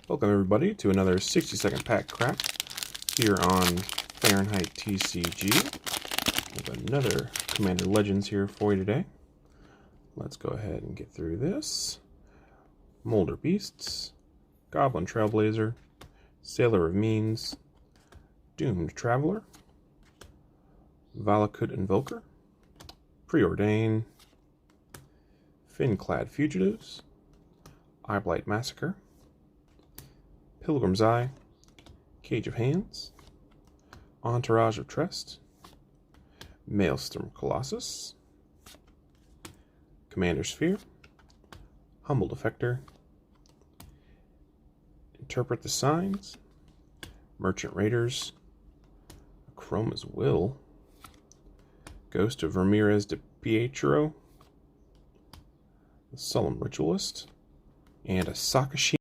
Welcome everybody to another 60-second pack crack here on Fahrenheit TCG. With another Commander Legends here for you today. Let's go ahead and get through this. Molder Beasts, Goblin Trailblazer, Sailor of Means, Doomed Traveler, Valakut Invoker, Preordain, Fin-Clad Fugitives, Eyeblight Massacre, Pilgrim's Eye, Cage of Hands, Entourage of Trest, Maelstrom Colossus, Commander Sphere, Humble Defector, Interpret the Signs, Merchant Raiders, Chroma's Will, Ghost of Ramirez de Pietro, the Solemn Ritualist, and a Sakashi